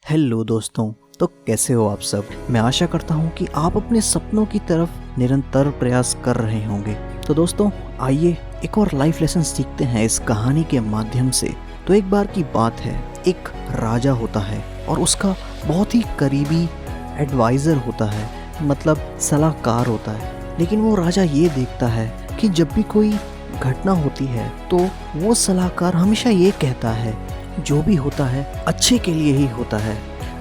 Hello दोस्तों। तो कैसे हो आप सब। मैं आशा करता हूँ कि आप अपने सपनों की तरफ निरंतर प्रयास कर रहे होंगे। तो दोस्तों आइए एक और लाइफ लेसन सीखते हैं इस कहानी के माध्यम से। तो एक बार की बात है, एक राजा होता है और उसका बहुत ही करीबी एडवाइज़र होता है, मतलब सलाहकार होता है। लेकिन वो राजा ये देखता है कि जब भी कोई घटना होती है तो वो सलाहकार हमेशा ये कहता है जो भी होता है अच्छे के लिए ही होता है।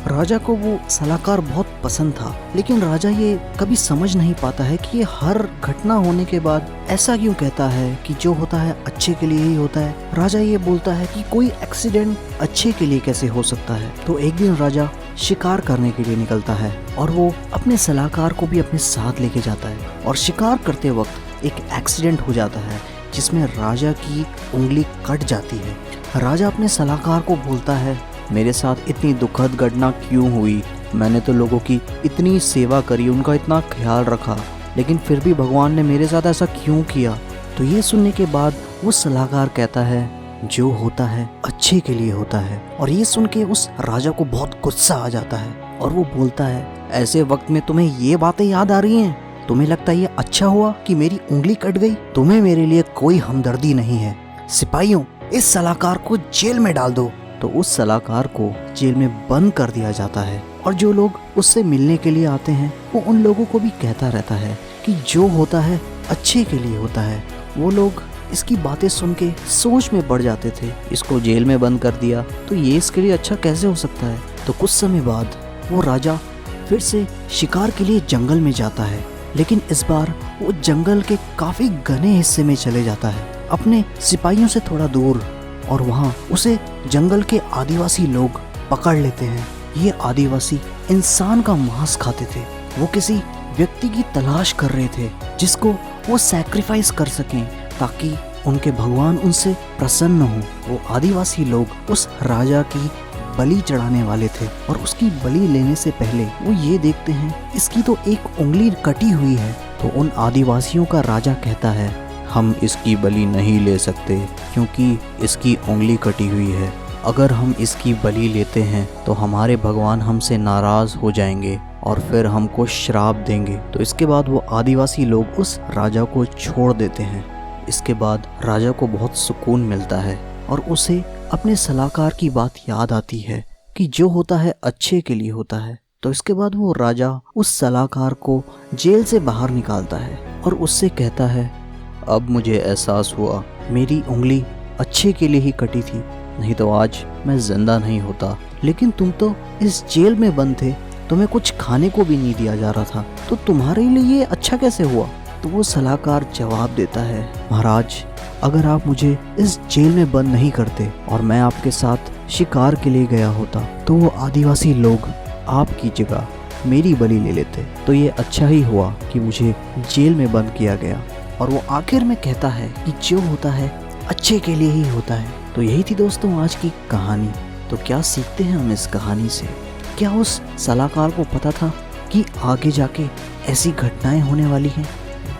राजा को वो सलाहकार बहुत पसंद था, लेकिन राजा ये कभी समझ नहीं पाता है कि ये हर घटना होने के बाद ऐसा क्यों कहता है कि जो होता है अच्छे के लिए ही होता है। राजा ये बोलता है कि कोई एक्सीडेंट अच्छे के लिए कैसे हो सकता है। तो एक दिन राजा शिकार करने के लिए निकलता है और वो अपने सलाहकार को भी अपने साथ लेके जाता है। और शिकार करते वक्त एक एक्सीडेंट हो जाता है जिसमें राजा की उंगली कट जाती है। राजा अपने सलाहकार को बोलता है, मेरे साथ इतनी दुखद घटना क्यों हुई। मैंने तो लोगों की इतनी सेवा करी, उनका इतना ख्याल रखा, लेकिन फिर भी भगवान ने मेरे साथ ऐसा क्यों किया। तो ये सुनने के बाद वो सलाहकार कहता है जो होता है अच्छे के लिए होता है। और ये सुन के उस राजा को बहुत गुस्सा आ जाता है और वो बोलता है, ऐसे वक्त में तुम्हें ये बातें याद आ रही हैं? तुम्हें लगता है ये अच्छा हुआ कि मेरी उंगली कट गई? तुम्हें मेरे लिए कोई हमदर्दी नहीं है। सिपाहियों, इस सलाहकार को जेल में डाल दो। तो उस सलाहकार को जेल में बंद कर दिया जाता है और जो लोग उससे मिलने के लिए आते हैं वो उन लोगों को भी कहता रहता है कि जो होता है अच्छे के लिए होता है। वो लोग इसकी बातें सुन के सोच में पड़ जाते थे, इसको जेल में बंद कर दिया तो ये इसके लिए अच्छा कैसे हो सकता है। तो कुछ समय बाद वो राजा फिर से शिकार के लिए जंगल में जाता है, लेकिन इस बार वो जंगल के काफी घने हिस्से में चले जाता है, अपने सिपाहियों से थोड़ा दूर। और वहाँ उसे जंगल के आदिवासी लोग पकड़ लेते हैं। ये आदिवासी इंसान का मांस खाते थे। वो किसी व्यक्ति की तलाश कर रहे थे जिसको वो सैक्रिफाइस कर सकें ताकि उनके भगवान उनसे प्रसन्न हो। वो आदिवासी लोग उस राजा की बलि चढ़ाने वाले थे और उसकी बलि लेने से पहले वो ये देखते हैं इसकी तो एक उंगली कटी हुई है। तो उन आदिवासियों का राजा कहता है, हम इसकी बलि नहीं ले सकते क्योंकि इसकी उंगली कटी हुई है। अगर हम इसकी बलि लेते हैं तो हमारे भगवान हमसे नाराज हो जाएंगे और फिर हमको श्राप देंगे। तो इसके बाद वो आदिवासी लोग उस राजा को छोड़ देते हैं। इसके बाद राजा को बहुत सुकून मिलता है और उसे अपने सलाहकार की बात याद आती है कि जो होता है अच्छे के लिए होता है। तो इसके बाद वो राजा उस सलाहकार को जेल से बाहर निकालता है और उससे कहता है, अब मुझे एहसास हुआ मेरी उंगली अच्छे के लिए ही कटी थी, नहीं तो आज मैं जिंदा नहीं होता। लेकिन तुम तो इस जेल में बंद थे, तुम्हें कुछ खाने को भी नहीं दिया जा रहा था, तो तुम्हारे लिए ये अच्छा कैसे हुआ। तो वो सलाहकार जवाब देता है, महाराज अगर आप मुझे इस जेल में बंद नहीं करते और मैं आपके साथ शिकार के लिए गया होता तो वो आदिवासी लोग आपकी जगह मेरी बलि ले लेते। तो ये अच्छा ही हुआ कि मुझे जेल में बंद किया गया। और वो आखिर में कहता है कि जो होता है अच्छे के लिए ही होता है। तो यही थी दोस्तों आज की कहानी। तो क्या सीखते हैं हम इस कहानी से? क्या उस सलाहकार को पता था कि आगे जाके ऐसी घटनाएं होने वाली हैं?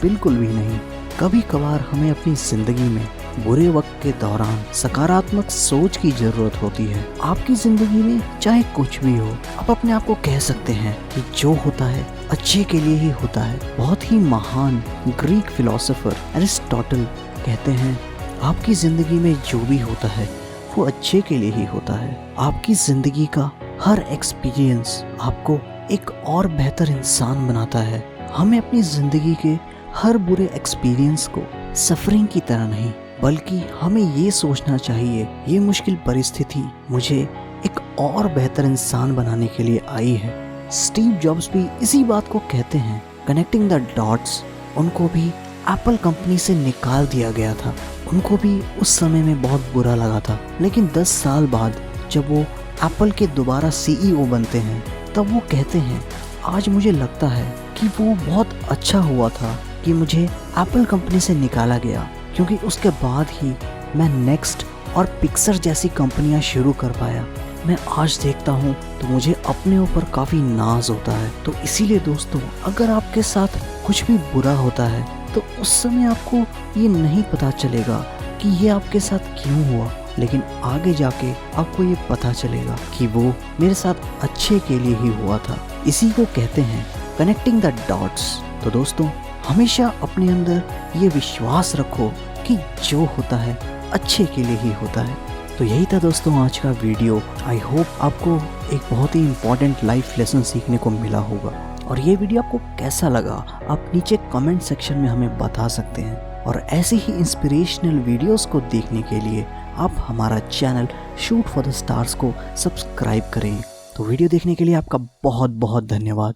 बिल्कुल भी नहीं। कभी कभार हमें अपनी जिंदगी में बुरे वक्त के दौरान सकारात्मक सोच की जरूरत होती है। आपकी जिंदगी में चाहे कुछ भी हो, आप अपने आप को कह सकते हैं कि जो होता है अच्छे के लिए ही होता है। बहुत ही महान ग्रीक फिलोसोफर एरिस्टोटल कहते हैं, आपकी जिंदगी में जो भी होता है वो अच्छे के लिए ही होता है। आपकी जिंदगी का हर एक्सपीरियंस आपको एक और बेहतर इंसान बनाता है। हमें अपनी जिंदगी के हर बुरे एक्सपीरियंस को सफरिंग की तरह नहीं, बल्कि हमें ये सोचना चाहिए ये मुश्किल परिस्थिति मुझे एक और बेहतर इंसान बनाने के लिए आई है। स्टीव जॉब्स भी इसी बात को कहते हैं, कनेक्टिंग द डॉट्स। उनको भी एप्पल कंपनी से निकाल दिया गया था। उनको भी उस समय में बहुत बुरा लगा था, लेकिन 10 साल बाद जब वो एप्पल के दोबारा CEO बनते हैं तब वो कहते हैं, आज मुझे लगता है कि वो बहुत अच्छा हुआ था कि मुझे एप्पल कंपनी से निकाला गया, क्योंकि उसके बाद ही मैं नेक्स्ट और पिक्सर जैसी कंपनियां शुरू कर पाया। मैं आज देखता हूँ तो मुझे अपने ऊपर काफ़ी नाज होता है। तो इसीलिए दोस्तों, अगर आपके साथ कुछ भी बुरा होता है तो उस समय आपको ये नहीं पता चलेगा कि ये आपके साथ क्यों हुआ। लेकिन आगे जाके आपको ये पता चलेगा कि वो मेरे साथ अच्छे के लिए ही हुआ था। इसी को कहते हैं कनेक्टिंग द डॉट्स। तो दोस्तों, हमेशा अपने अंदर ये विश्वास रखो कि जो होता है अच्छे के लिए ही होता है। तो यही था दोस्तों आज का वीडियो। आई होप आपको एक बहुत ही इम्पोर्टेंट लाइफ लेसन सीखने को मिला होगा। और ये वीडियो आपको कैसा लगा आप नीचे कमेंट सेक्शन में हमें बता सकते हैं। और ऐसे ही इंस्पिरेशनल वीडियोस को देखने के लिए आप हमारा channel shoot for the stars को सब्सक्राइब करें। तो वीडियो देखने के लिए आपका बहुत बहुत धन्यवाद।